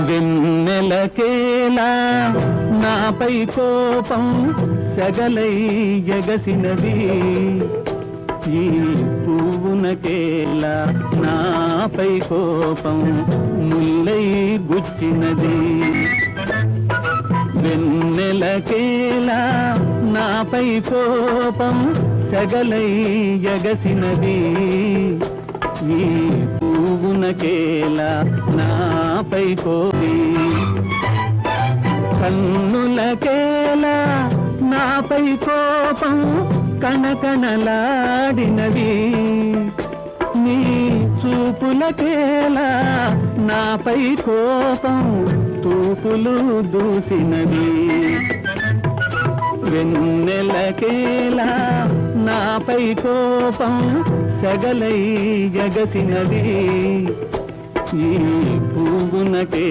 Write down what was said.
వెన్నెలకేలా నాపై కోపం సగలై ఎగసినది, ఈ పువ్వునకేలా నాపై కోపం ముల్లై గుచ్చినది. వెన్నెలకేలా నాపై కోపం సగలై ఎగసినది, ఈ పువ్వునకేలా నాపై కోపి. కన్నులకేలా నాపై కోపం కణకణలాడినవి, నీ చూపులకేలా నాపై కోపం తూపులు దూసినవి. వెన్నెలకేలా నాపై కోపం సగలై ఎగసినది, ఈ పువ్వునకే